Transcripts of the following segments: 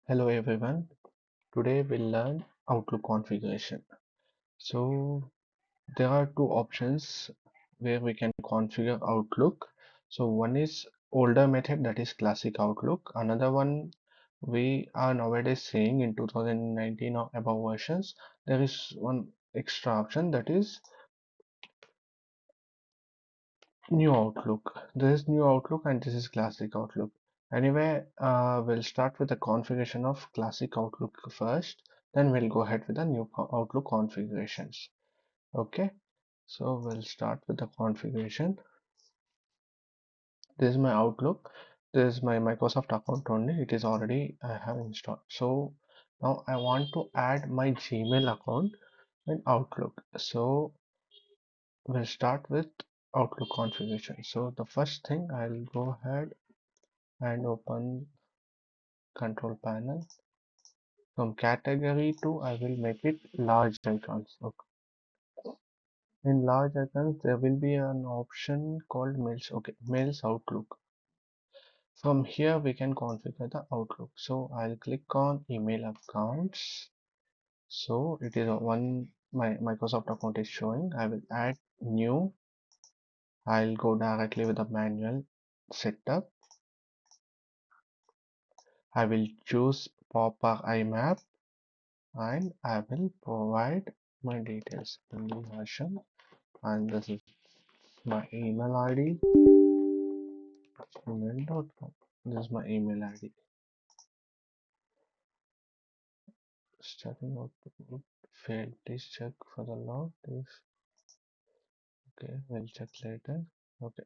Hello everyone. Today we'll learn Outlook configuration. So there are two options where we can configure Outlook. So one is older method, that is classic Outlook. Another one we are nowadays seeing in 2019 or above versions. There is one extra option, that is new Outlook. This is new Outlook and this is classic Outlook. Anyway, we'll start with the configuration of classic Outlook first, then we'll go ahead with the new Outlook configurations. Okay, so we'll start with the configuration. This is my Outlook. This is my Microsoft account only. It is already I have installed. So now I want to add my Gmail account in Outlook. So we'll start with Outlook configuration. So the first thing, I'll go ahead and open control panel. From category 2, I will make it large icons. Okay. In large icons, there will be an option called Mails. Okay, Mails Outlook. From here, we can configure the Outlook. So I'll click on email accounts. So it is one my Microsoft account is showing. I will add new. I'll go directly with the manual setup. I will choose Popper IMAP and I will provide my details in the version, and this is my email ID, gmail.com. This is my email ID. Starting out failed. Please check for the log. Okay, we'll check later. Okay,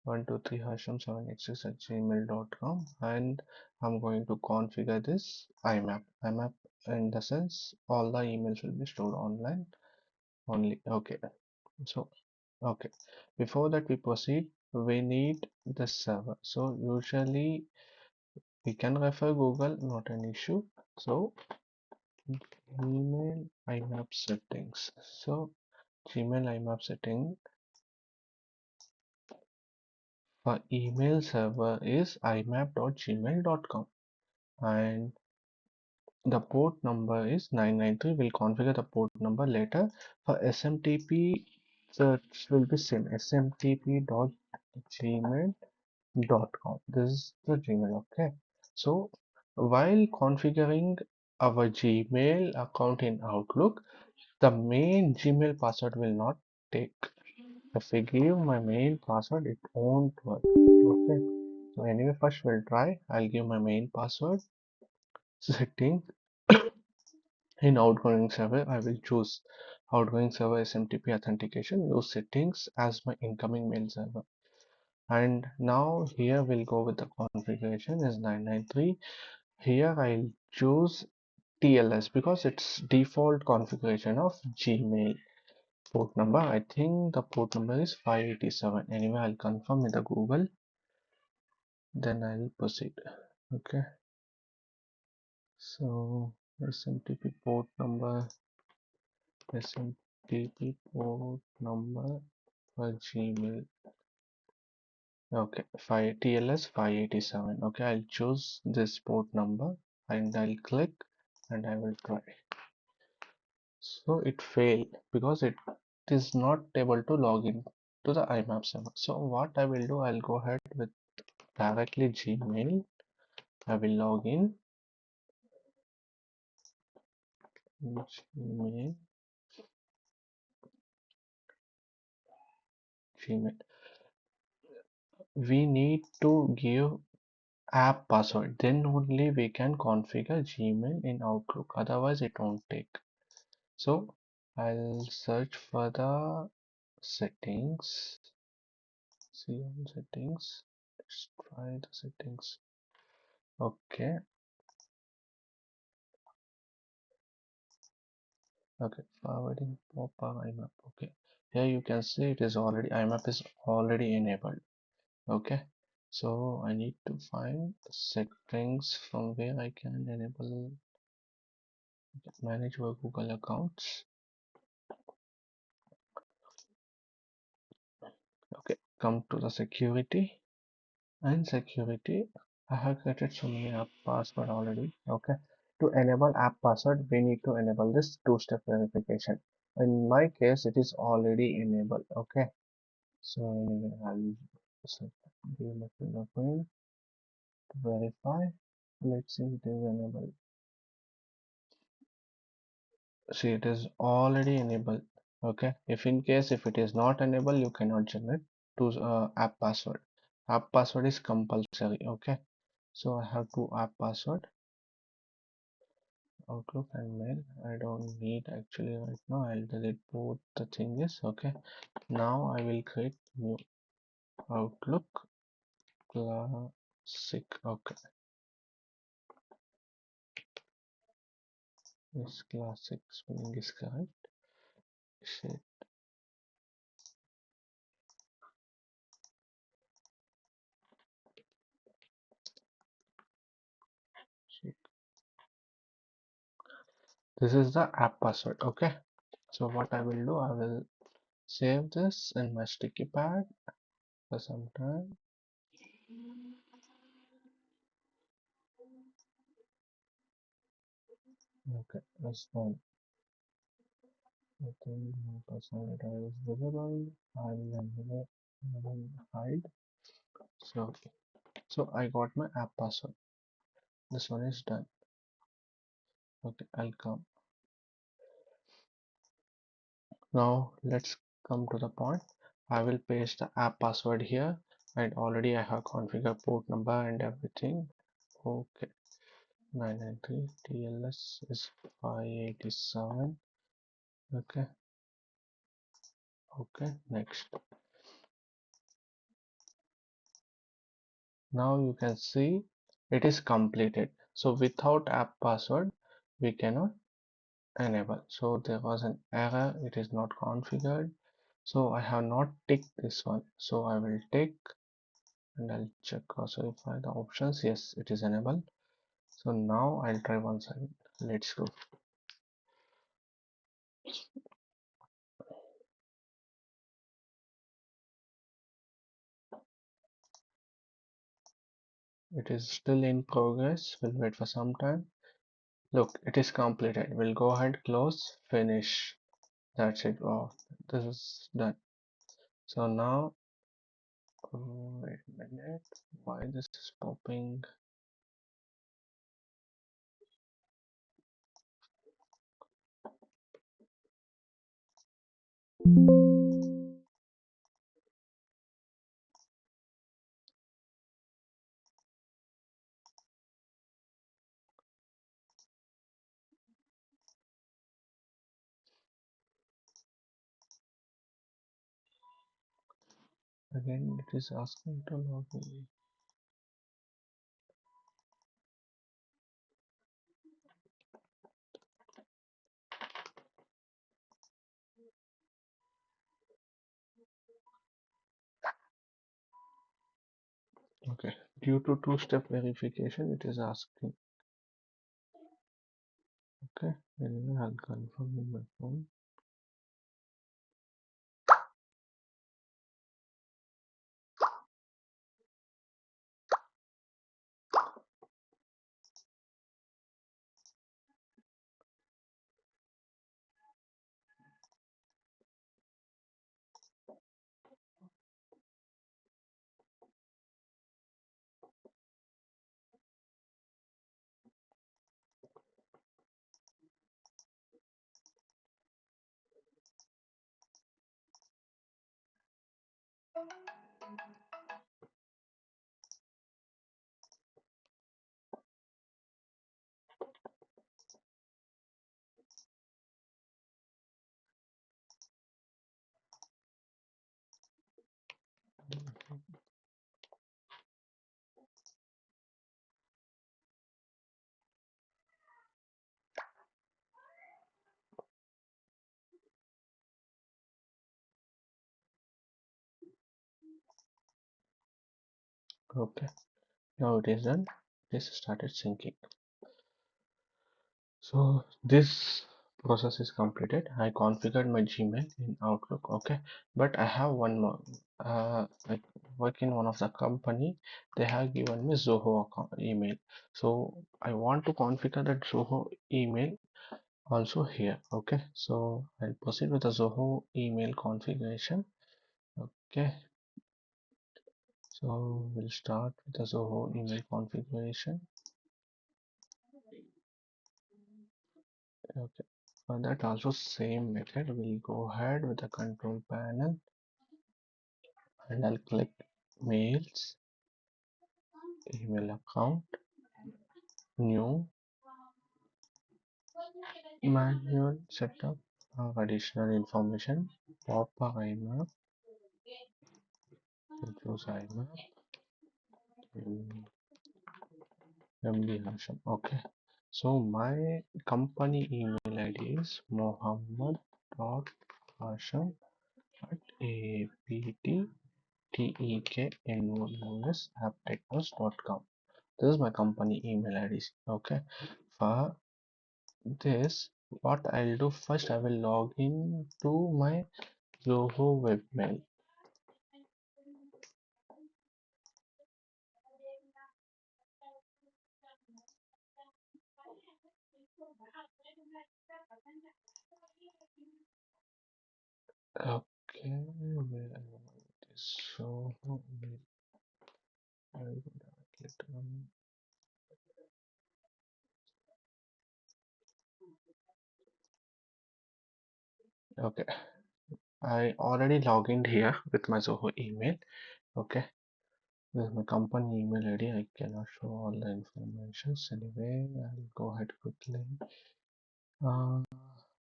123 Hasham786 at gmail.com, and I'm going to configure this IMAP. IMAP in the sense all the emails will be stored online only. Okay, so okay, before that we proceed, we need the server. So usually we can refer Google, not an issue. So Gmail IMAP settings. So Gmail IMAP setting for email server is imap.gmail.com, and the port number is 993. We'll configure the port number later. For SMTP, search will be same, smtp.gmail.com. This is the Gmail. Okay, so while configuring our Gmail account in Outlook, the main Gmail password will not take. If I give my main password, it won't work. Okay, so anyway, first we'll try. I'll give my main password. Setting. In outgoing server, I will choose outgoing server SMTP authentication, use settings as my incoming mail server. And now here we'll go with the configuration is 993. Here I'll choose TLS because it's default configuration of Gmail. Port number, I think the port number is 587. Anyway, I'll confirm with the Google, then I'll proceed. Okay, so SMTP port number, SMTP port number for Gmail. Okay, 5 TLS 587. Okay, I'll choose this port number and I'll click and I will try. So it failed because it is not able to log in to the IMAP server. So what I will do, I'll go ahead with directly Gmail. I will log in Gmail, Gmail. We need to give app password, then only we can configure Gmail in Outlook, otherwise it won't take. So I'll search for the settings. See on settings. Let's try the settings. Okay, okay, forwarding pop-up IMAP. Okay, here you can see it is already IMAP is already enabled. Okay, so I need to find settings from where I can enable manage your Google accounts. Okay, come to the security and security. I have created so many app password already. Okay. To enable app password, we need to enable this two-step verification. In my case, it is already enabled. Okay. So anyway, I'll so give my fingerprint to verify. Let's see it is enabled. See, it is already enabled. Okay. If it is not enabled, you cannot generate to app password. App password is compulsory. Okay. So I have two app password. Outlook and mail. I don't need actually right now. I'll delete both the changes. Okay. Now I will create new Outlook classic. Okay. This classic spelling is correct. Shit. Shit. This is the app password. Okay. So what I will do, I will save this in my sticky pad for some time. Okay, that's fine. I think my personal data is visible. I will hide. So I got my app password. This one is done. Okay, I'll come. Now let's come to the point. I will paste the app password here, and already I have configured port number and everything. Okay, 993 TLS is 587. Okay, okay, next. Now you can see it is completed. So without app password, we cannot enable. So there was an error, it is not configured. So I have not ticked this one. So I will tick and I'll check also if I the options. Yes, it is enabled. So now I'll try once again. Let's go. It is still in progress. We'll wait for some time. Look, it is completed. We'll go ahead, close, finish. That's it. Oh, this is done. So now, wait a minute. Why this is popping? Again, it is asking to log in. Okay, due to two-step verification, it is asking. Okay, anyway, I'll confirm in my phone. Okay, now it is done. This started syncing. So this process is completed. I configured my Gmail in Outlook. Okay, but I have one more. I work in one of the company. They have given me Zoho account, email. So I want to configure that Zoho email also here. Okay, so I'll proceed with the Zoho email configuration. Okay, so we'll start with the Zoho email configuration. Okay, for that also same method. We'll go ahead with the control panel and I'll click mails, email account, new, manual setup of additional information, pop a IMAP, choose IMAP, MD Hashim. Okay, so my company email ID is mohammed.hashim at apteknos.com. This is my company email ID. Okay, for this, what I'll do first, I will log in to my Zoho webmail. Okay, where I want this Zoho mail. I will directly turn. Okay, I already logged in here with my Zoho email. Okay, this is my company email ID. I cannot show all the information. Anyway, I'll go ahead quickly. Uh,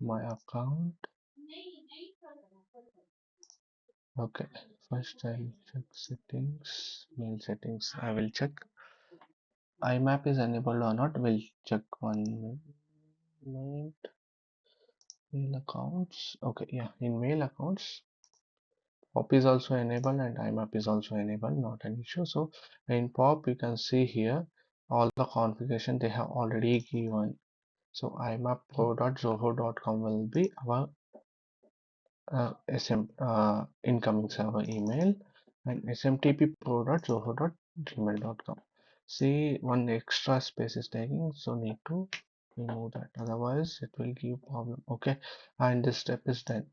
my account. Okay, first I'll check settings, mail settings. I will check IMAP is enabled or not. We'll check one minute. Mail accounts. Okay, yeah, in mail accounts, POP is also enabled and IMAP is also enabled, not an issue. So in POP, you can see here all the configuration they have already given. So imap pro.zoho.com will be our incoming server email and smtppro.zoho.gmail.com. See, one extra space is taking, so need to remove that, otherwise it will give problem. Okay, and this step is done.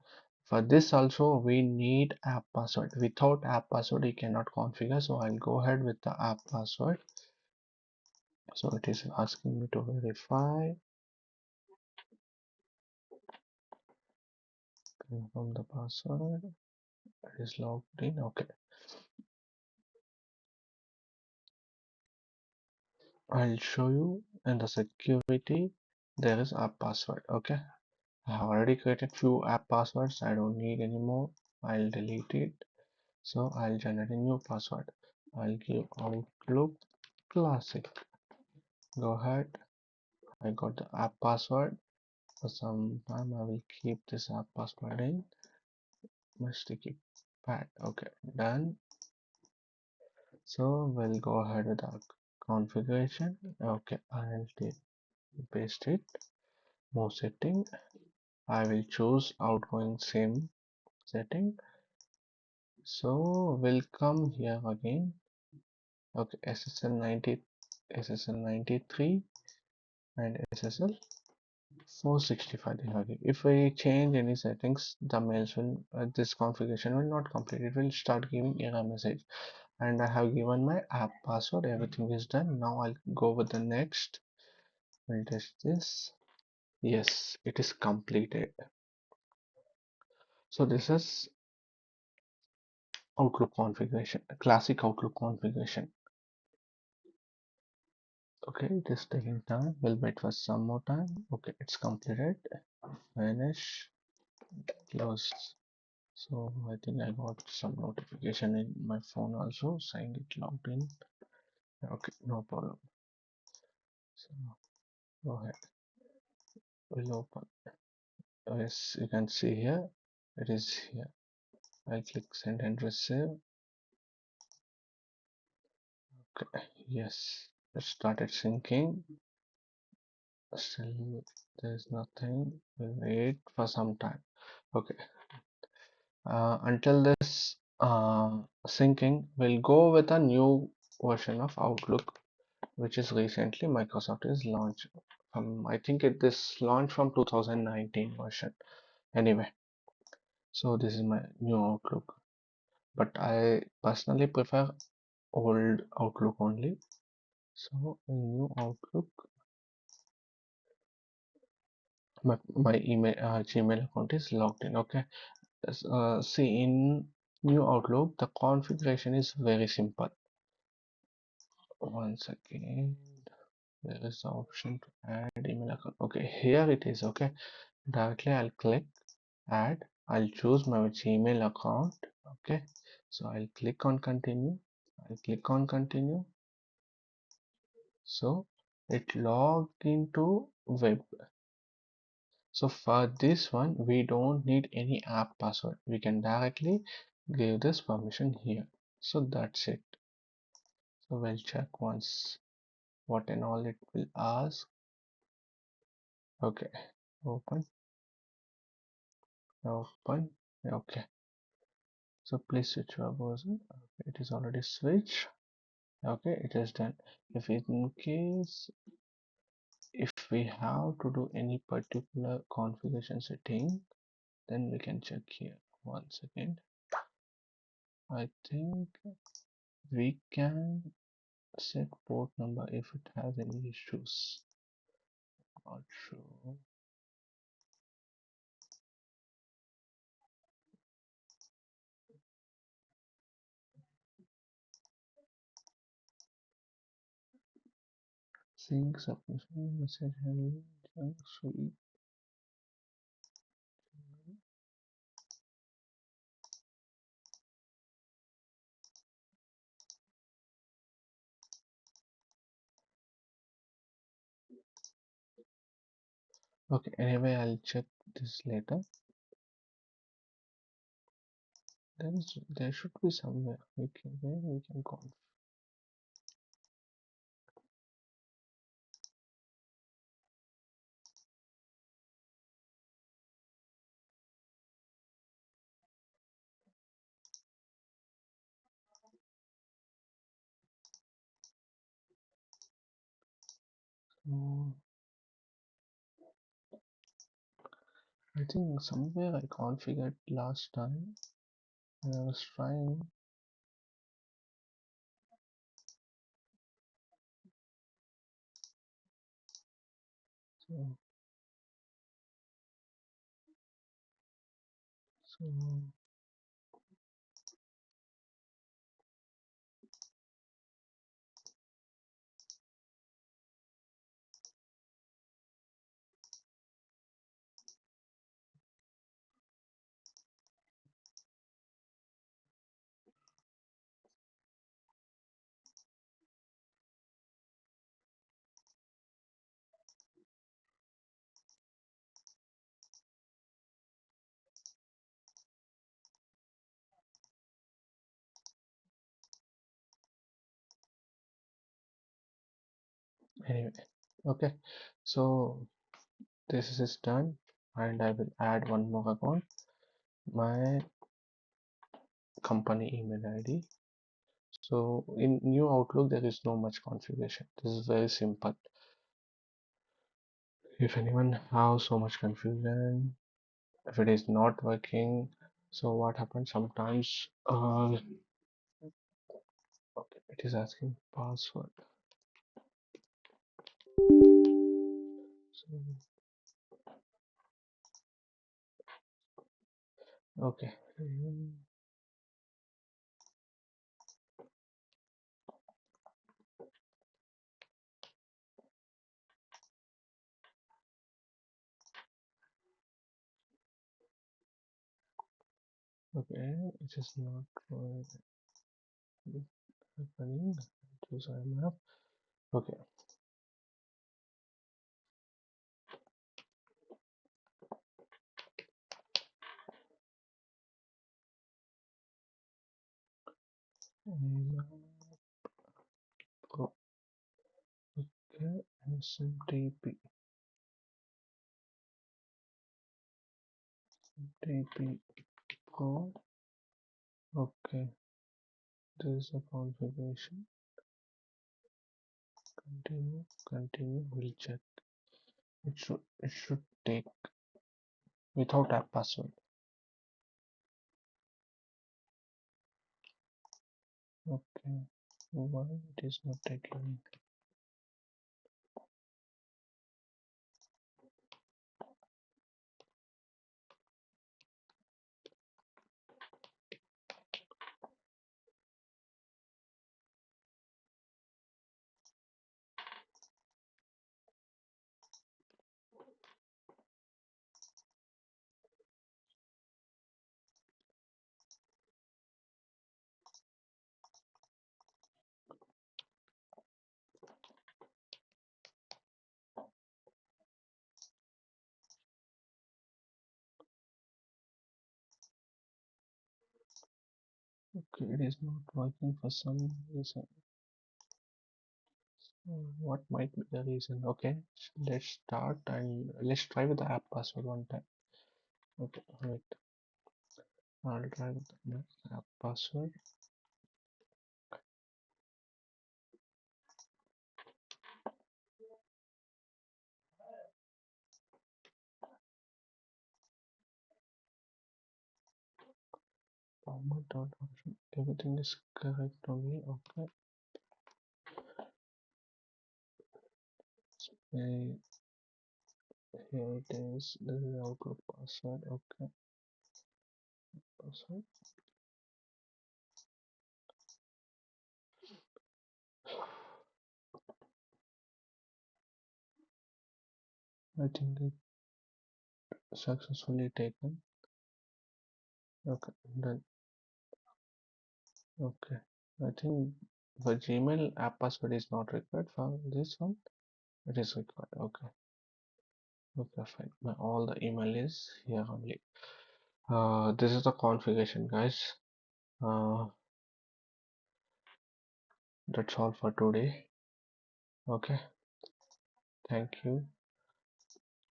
For this also we need app password. Without app password you cannot configure, so I'll go ahead with the app password. So it is asking me to verify, confirm the password. It is logged in. Okay, I'll show you in the security there is app password. Okay, I have already created few app passwords. I don't need anymore. I'll delete it. So I'll generate a new password. I'll give Outlook Classic. Go ahead. I got the app password. For some time I will keep this app password in my sticky pad. Okay, done. So we'll go ahead with the configuration. Okay, I'll paste it. More setting. I will choose outgoing same setting. So we'll come here again. Okay, SSL 90, SSL 93 and SSL 465 they have. If we change any settings, the mails will this configuration will not complete. It will start giving error message. And I have given my app password. Everything is done. Now I'll go with the next. We'll test this. Yes, it is completed. So this is Outlook configuration, classic Outlook configuration. Okay, it is taking time. We'll wait for some more time. Okay, it's completed. Finish, close. So I think I got some notification in my phone also saying it logged in. Okay, no problem. So go ahead. We'll open. Yes, you can see here. It is here. I click send and receive. Okay, yes, it started syncing. Still, there's nothing. We'll wait for some time. Okay. Until this syncing, we'll go with a new version of Outlook, which is recently Microsoft is launched. I think it this launched from 2019 version. Anyway, so this is my new Outlook, but I personally prefer old Outlook only. So in new Outlook, my email Gmail account is logged in. Okay, see in new Outlook, the configuration is very simple. Once again, there is the option to add email account. Okay, here it is. Okay, directly I'll click add. I'll choose my Gmail account. Okay, so I'll click on continue. I'll click on continue. So it logged into web. So for this one, we don't need any app password. We can directly give this permission here. So that's it. So we'll check once what and all it will ask. Okay, open, open. Okay, so please switch your browser. Okay, it is already switched. Okay, it is done. If in case if we have to do any particular configuration setting, then we can check here. One second. I think we can set port number if it has any issues. Not sure. Sync submission message handling suite. Okay, anyway, I'll check this later. There should be somewhere where we can go. So I think somewhere I configured last time when I was trying. So, so anyway, okay. So this is done, and I will add one more account, my company email ID. So in new Outlook, there is no much configuration. This is very simple. If anyone has so much confusion, if it is not working, so what happens sometimes? Okay, it is asking password. So, okay. Okay, it is not happening. Choose IMAP. Okay. Okay, SMTP. TP Pro. Okay, this is the configuration. Continue. We'll check. It should take without app password. Okay, why it is not taking? Okay, it is not working for some reason. What might be the reason? Okay, let's start and let's try with the app password one time. Okay, wait. I'll try with the app password. Format dot option. Everything is correct to me. Okay. Here it is. This is Outlook password. Okay. Password. I think it's successfully taken. Okay. Done. Okay. I think the Gmail app password is not required for this one. It is required. Okay. Okay, fine. All the email is here only. This is the configuration, guys. Uh, that's all for today. Okay. Thank you.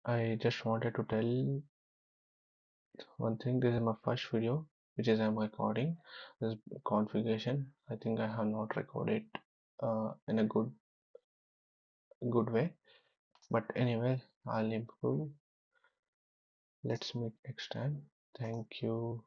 I just wanted to tell one thing. This is my first video, which is I'm recording. This configuration. I think I have not recorded in a good way. But anyway, I'll improve. Let's meet next time. Thank you.